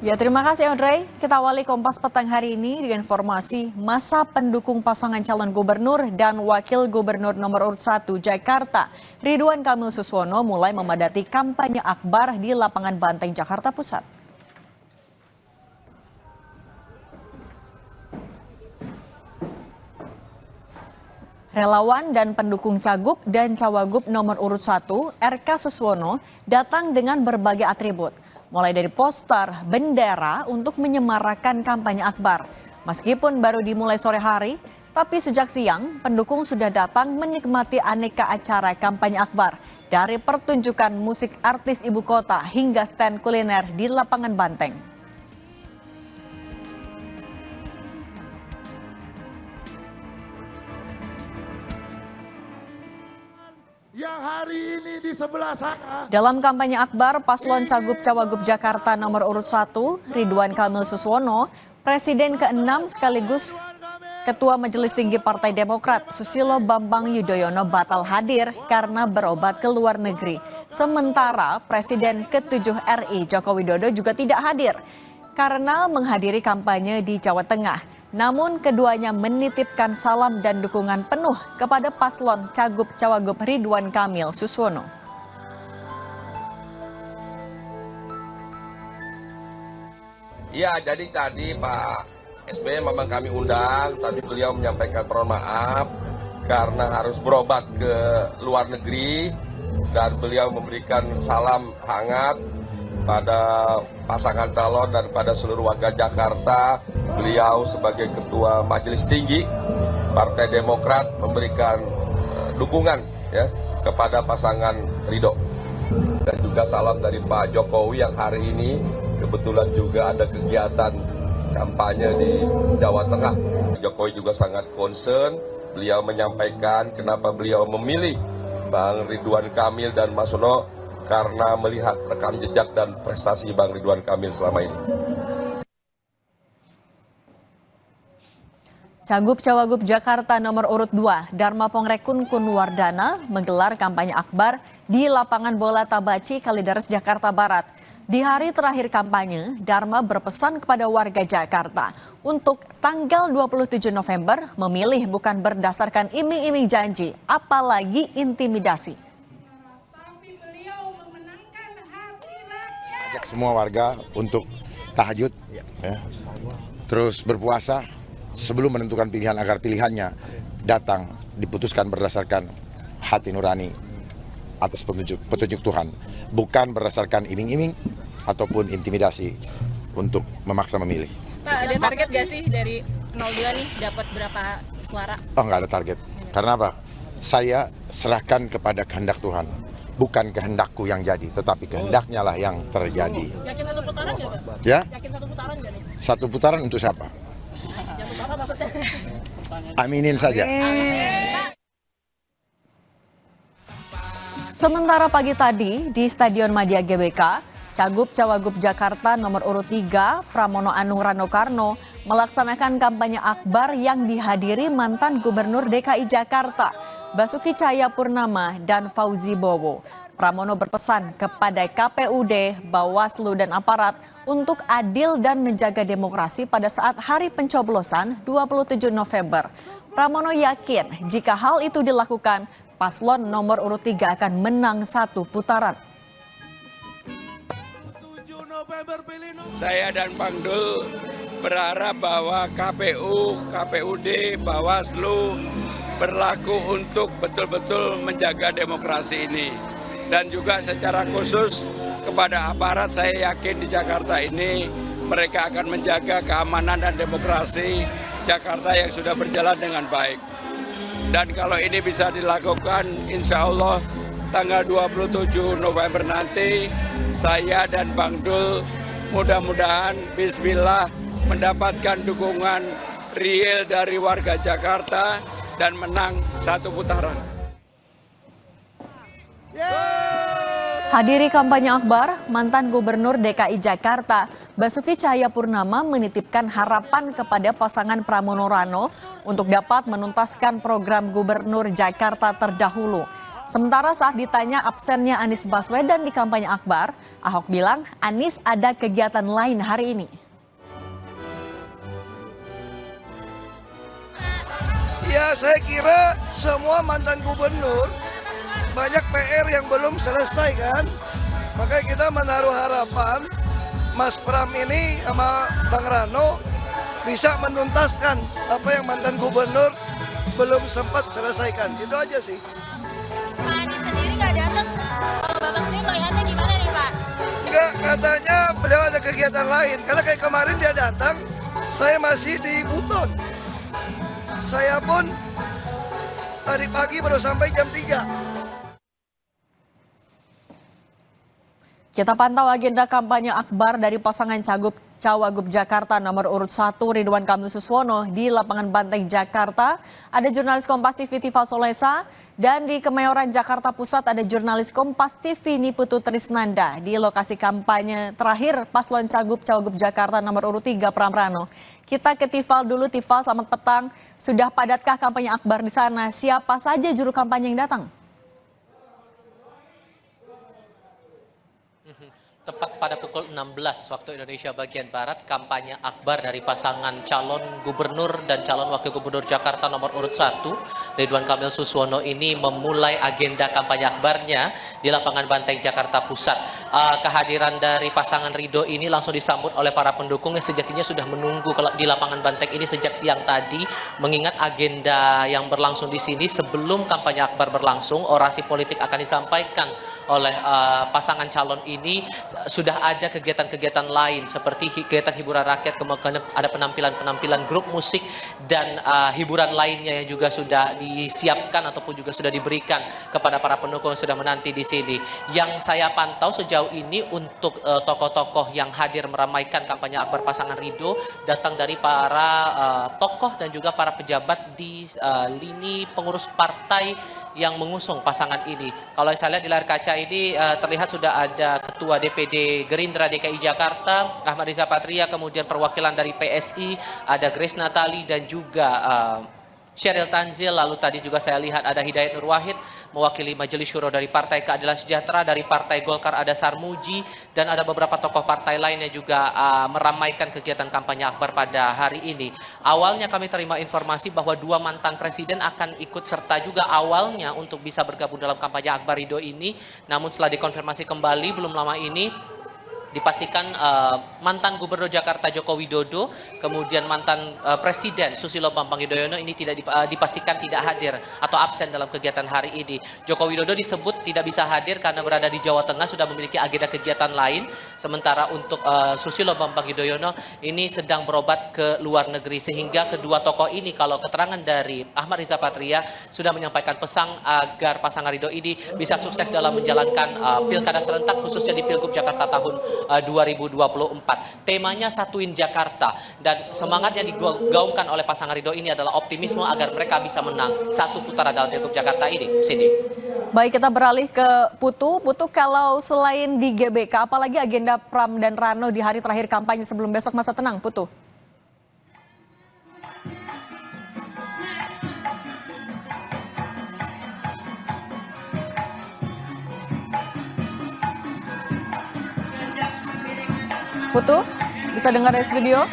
Ya, terima kasih Audrey. Kita awali Kompas Petang hari ini dengan informasi masa pendukung pasangan calon gubernur dan wakil gubernur nomor urut 1 Jakarta, Ridwan Kamil Suswono mulai memadati kampanye akbar di lapangan Banteng, Jakarta Pusat. Relawan dan pendukung Cagup dan Cawagup nomor urut 1 RK Suswono datang dengan berbagai atribut, mulai dari poster, bendera untuk menyemarakan kampanye akbar. Meskipun baru dimulai sore hari, tapi sejak siang pendukung sudah datang menikmati aneka acara kampanye akbar, dari pertunjukan musik artis ibu kota hingga stand kuliner di lapangan Banteng. Yang hari ini di sebelah sana. Dalam kampanye akbar paslon Cagup Cawagup Jakarta nomor urut 1 Ridwan Kamil Suswono, Presiden ke-6 sekaligus Ketua Majelis Tinggi Partai Demokrat Susilo Bambang Yudhoyono batal hadir karena berobat ke luar negeri. Sementara Presiden ke-7 RI Joko Widodo juga tidak hadir karena menghadiri kampanye di Jawa Tengah. Namun keduanya menitipkan salam dan dukungan penuh kepada paslon Cagup Cawagup Ridwan Kamil Suswono. Ya, jadi tadi Pak SBY memang kami undang, tadi beliau menyampaikan permohonan maaf karena harus berobat ke luar negeri dan beliau memberikan salam hangat pada pasangan calon dan pada seluruh warga Jakarta. Beliau sebagai Ketua Majelis Tinggi Partai Demokrat memberikan dukungan ya kepada pasangan Ridho. Dan juga salam dari Pak Jokowi yang hari ini kebetulan juga ada kegiatan kampanye di Jawa Tengah. Jokowi juga sangat concern, beliau menyampaikan kenapa beliau memilih Bang Ridwan Kamil dan Mas Sono karena melihat rekam jejak dan prestasi Bang Ridwan Kamil selama ini. Cagup Cawagup Jakarta nomor urut 2 Dharma Pongrekun Kunwardana menggelar kampanye akbar di lapangan bola Tabaci, Kalideres, Jakarta Barat. Di hari terakhir kampanye, Dharma berpesan kepada warga Jakarta untuk tanggal 27 November memilih bukan berdasarkan iming-iming janji, apalagi intimidasi. Ajak semua warga untuk tahajud, ya. Terus berpuasa sebelum menentukan pilihan agar pilihannya datang diputuskan berdasarkan hati nurani atas petunjuk Tuhan, bukan berdasarkan iming-iming ataupun intimidasi untuk memaksa memilih. Pak, ada target gak sih dari 02 nih dapat berapa suara? Oh, nggak ada target. Karena apa? Saya serahkan kepada kehendak Tuhan. Bukan kehendakku yang jadi, tetapi kehendaknya lah yang terjadi. Yakin satu putaran nggak, Pak? Ya? Yakin satu putaran nggak nih? Satu putaran untuk siapa? Yang pertama maksudnya. Aminin saja. Sementara pagi tadi di Stadion Madia GBK, Cagup Cawagup Jakarta nomor urut 3 Pramono Anung Rano Karno melaksanakan kampanye akbar yang dihadiri mantan Gubernur DKI Jakarta Basuki Cahayapurnama dan Fauzi Bowo. Pramono berpesan kepada KPUD, Bawaslu dan aparat untuk adil dan menjaga demokrasi pada saat hari pencoblosan 27 November. Pramono yakin jika hal itu dilakukan, paslon nomor urut 3 akan menang satu putaran. Saya dan Bang Dul berharap bahwa KPU, KPUD, Bawaslu berlaku untuk betul-betul menjaga demokrasi ini. Dan juga secara khusus kepada aparat, saya yakin di Jakarta ini mereka akan menjaga keamanan dan demokrasi Jakarta yang sudah berjalan dengan baik. Dan kalau ini bisa dilakukan, insya Allah tanggal 27 November nanti, saya dan Bang Dul mudah-mudahan bismillah mendapatkan dukungan real dari warga Jakarta dan menang satu putaran. Hadiri kampanye akbar, mantan Gubernur DKI Jakarta Basuki Cahayapurnama menitipkan harapan kepada pasangan Pramono Rano untuk dapat menuntaskan program Gubernur Jakarta terdahulu. Sementara saat ditanya absennya Anies Baswedan di kampanye akbar, Ahok bilang Anies ada kegiatan lain hari ini. Ya, saya kira semua mantan gubernur banyak PR yang belum selesai kan. Makanya kita menaruh harapan Mas Pram ini sama Bang Rano bisa menuntaskan apa yang mantan gubernur belum sempat selesaikan. Itu aja sih. Pak Anies sendiri nggak datang. Kalau Bapak sendiri melihatnya gimana nih Pak? Enggak, katanya beliau ada kegiatan lain. Karena kayak kemarin dia datang, saya masih di Buton. Saya pun tadi pagi baru sampai jam 3. Kita pantau agenda kampanye akbar dari pasangan Cawagup Jakarta nomor urut 1 Ridwan Kamil Suswono di lapangan Banteng, Jakarta. Ada jurnalis Kompas TV Tifal Solesa dan di Kemayoran, Jakarta Pusat ada jurnalis Kompas TV Niputu Trisnanda. Di lokasi kampanye terakhir paslon Cawagup Jakarta nomor urut 3 Pram Rano. Kita ke Tifal dulu. Tifal, selamat petang. Sudah padatkah kampanye akbar di sana? Siapa saja juru kampanye yang datang? Tepat pada pukul 16 waktu Indonesia bagian Barat, kampanye akbar dari pasangan calon gubernur dan calon wakil gubernur Jakarta nomor urut 1, Ridwan Kamil Suswono ini memulai agenda kampanye akbarnya di lapangan Banteng, Jakarta Pusat. Kehadiran dari pasangan Ridho ini langsung disambut oleh para pendukung yang sejatinya sudah menunggu di lapangan Banteng ini sejak siang tadi, mengingat agenda yang berlangsung di sini sebelum kampanye akbar berlangsung, orasi politik akan disampaikan oleh pasangan calon ini. Sudah ada kegiatan-kegiatan lain seperti kegiatan hiburan rakyat, kemudian ada penampilan-penampilan grup musik dan hiburan lainnya yang juga sudah disiapkan ataupun juga sudah diberikan kepada para pendukung yang sudah menanti di sini. Yang saya pantau sejauh ini untuk tokoh-tokoh yang hadir meramaikan kampanye akbar pasangan Ridho datang dari para tokoh dan juga para pejabat di lini pengurus partai yang mengusung pasangan ini. Kalau saya lihat di layar kaca ini terlihat sudah ada Ketua DPD Gerindra DKI Jakarta, Ahmad Riza Patria, kemudian perwakilan dari PSI, ada Grace Natali dan juga Sheryl Tanzil. Lalu tadi juga saya lihat ada Hidayat Nur Wahid mewakili Majelis Syuro dari Partai Keadilan Sejahtera, dari Partai Golkar ada Sarmuji, dan ada beberapa tokoh partai lain yang juga meramaikan kegiatan kampanye akbar pada hari ini. Awalnya kami terima informasi bahwa 2 mantan presiden akan ikut serta juga awalnya untuk bisa bergabung dalam kampanye akbar Ridho ini, namun setelah dikonfirmasi kembali belum lama ini dipastikan mantan Gubernur Jakarta Joko Widodo, kemudian mantan Presiden Susilo Bambang Yudhoyono ini tidak dipastikan tidak hadir atau absen dalam kegiatan hari ini. Joko Widodo disebut tidak bisa hadir karena berada di Jawa Tengah, sudah memiliki agenda kegiatan lain. Sementara untuk Susilo Bambang Yudhoyono ini sedang berobat ke luar negeri, sehingga kedua tokoh ini, kalau keterangan dari Ahmad Riza Patria, sudah menyampaikan pesan agar pasangan Ridho ini bisa sukses dalam menjalankan pilkada serentak, khususnya di Pilgub Jakarta tahun 2024. Temanya Satuin Jakarta, dan semangat yang digaungkan oleh pasangan Ridho ini adalah optimisme agar mereka bisa menang 1 putaran dalam Pilgub Jakarta ini. Sini. Baik, kita beralih ke Putu. Putu, kalau selain di GBK, apalagi agenda Pram dan Rano di hari terakhir kampanye sebelum besok masa tenang, Putu? Putu, bisa dengar dari studio?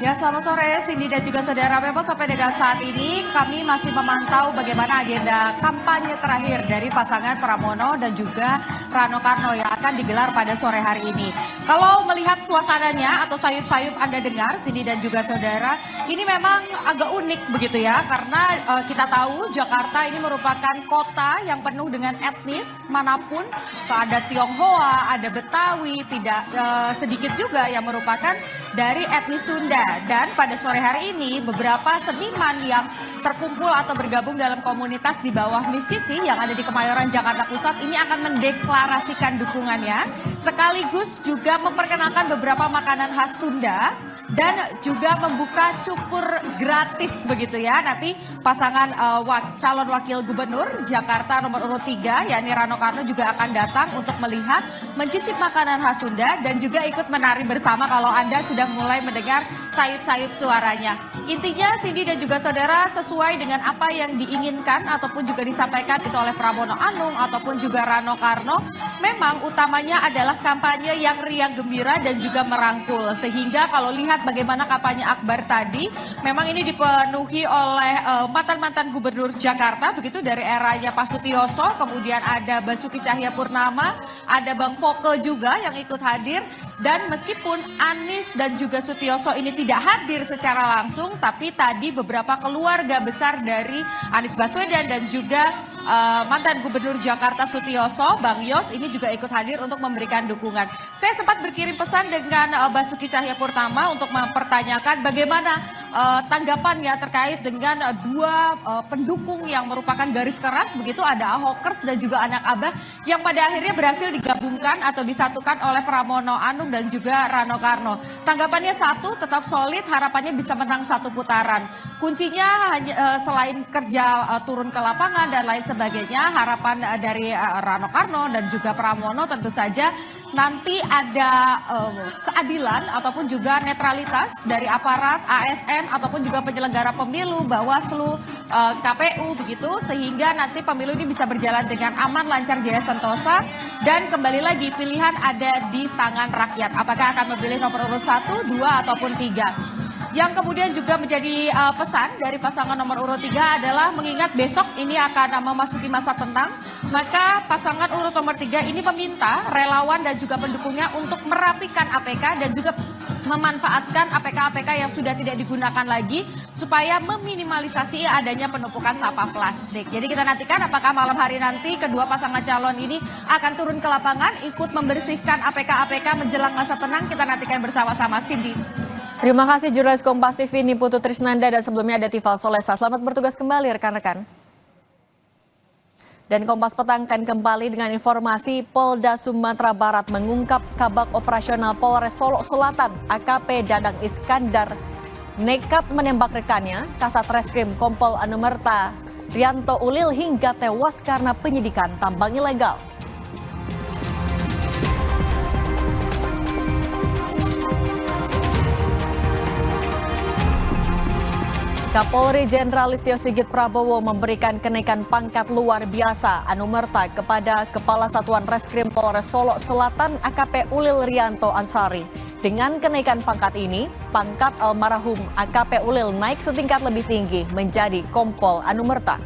Ya, selamat sore Cindy dan juga saudara. Memang sampai dengan saat ini kami masih memantau bagaimana agenda kampanye terakhir dari pasangan Pramono dan juga Rano Karno yang akan digelar pada sore hari ini. Kalau melihat suasananya atau sayup-sayup Anda dengar, Cindy dan juga saudara, ini memang agak unik begitu ya, karena kita tahu Jakarta ini merupakan kota yang penuh dengan etnis manapun. Ada Tionghoa, ada Betawi, tidak sedikit juga yang merupakan dari etnis Sunda. Dan pada sore hari ini beberapa seniman yang terkumpul atau bergabung dalam komunitas di bawah Miss Cici yang ada di Kemayoran, Jakarta Pusat ini akan mendeklarasikan dukungannya sekaligus juga memperkenalkan beberapa makanan khas Sunda dan juga membuka cukur gratis begitu ya. Nanti pasangan calon wakil gubernur Jakarta nomor urut 3 yakni Rano Karno juga akan datang untuk melihat, mencicip makanan khas Sunda dan juga ikut menari bersama kalau Anda sudah mulai mendengar sayup-sayup suaranya. Intinya Cindy dan juga saudara, sesuai dengan apa yang diinginkan ataupun juga disampaikan itu oleh Pramono Anung ataupun juga Rano Karno, memang utamanya adalah kampanye yang riang gembira dan juga merangkul. Sehingga kalau lihat bagaimana kampanye akbar tadi, memang ini dipenuhi oleh mantan-mantan gubernur Jakarta, begitu dari eranya Pak Sutioso, kemudian ada Basuki Cahayapurnama, ada Bang Foke juga yang ikut hadir. Dan meskipun Anies dan juga Sutioso ini tidak hadir secara langsung, tapi tadi beberapa keluarga besar dari Anies Baswedan dan juga mantan gubernur Jakarta Sutioso, Bang Yos, ini juga ikut hadir untuk memberikan dukungan. Saya sempat berkirim pesan dengan Basuki Cahayapurnama untuk mempertanyakan bagaimana tanggapannya terkait dengan dua pendukung yang merupakan garis keras, begitu ada Ahokers dan juga anak Abah yang pada akhirnya berhasil digabungkan atau disatukan oleh Pramono Anung dan juga Rano Karno. Tanggapannya satu, tetap solid, harapannya bisa menang satu putaran. Kuncinya hanya selain kerja turun ke lapangan dan lain sebagainya, harapan dari Rano Karno dan juga Pramono tentu saja nanti ada keadilan ataupun juga netralitas dari aparat, ASN ataupun juga penyelenggara pemilu, Bawaslu, KPU begitu, sehingga nanti pemilu ini bisa berjalan dengan aman, lancar, jaya sentosa. Dan kembali lagi pilihan ada di tangan rakyat. Apakah akan memilih nomor urut 1, 2 ataupun 3? Yang kemudian juga menjadi pesan dari pasangan nomor urut 3 adalah mengingat besok ini akan memasuki masa tenang, maka pasangan urut nomor 3 ini meminta relawan dan juga pendukungnya untuk merapikan APK dan juga memanfaatkan APK-APK yang sudah tidak digunakan lagi supaya meminimalisasi adanya penumpukan sampah plastik. Jadi kita nantikan apakah malam hari nanti kedua pasangan calon ini akan turun ke lapangan ikut membersihkan APK-APK menjelang masa tenang. Kita nantikan bersama-sama. Cindy. Terima kasih jurnalis Kompas TV Niputu Trisnanda dan sebelumnya ada Tifal Solesa. Selamat bertugas kembali rekan-rekan. Dan Kompas Petang akan kembali dengan informasi Polda Sumatera Barat mengungkap kabak operasional Polres Solo Selatan AKP Dadang Iskandar nekat menembak rekannya Kasat Reskrim Kompol Anumerta Rianto Ulil hingga tewas karena penyidikan tambang ilegal. Kapolri Jenderal Listio Sigit Prabowo memberikan kenaikan pangkat luar biasa Anumerta kepada Kepala Satuan Reskrim Polres Solo Selatan AKP Ulil Rianto Ansari. Dengan kenaikan pangkat ini, pangkat almarhum AKP Ulil naik setingkat lebih tinggi menjadi Kompol Anumerta.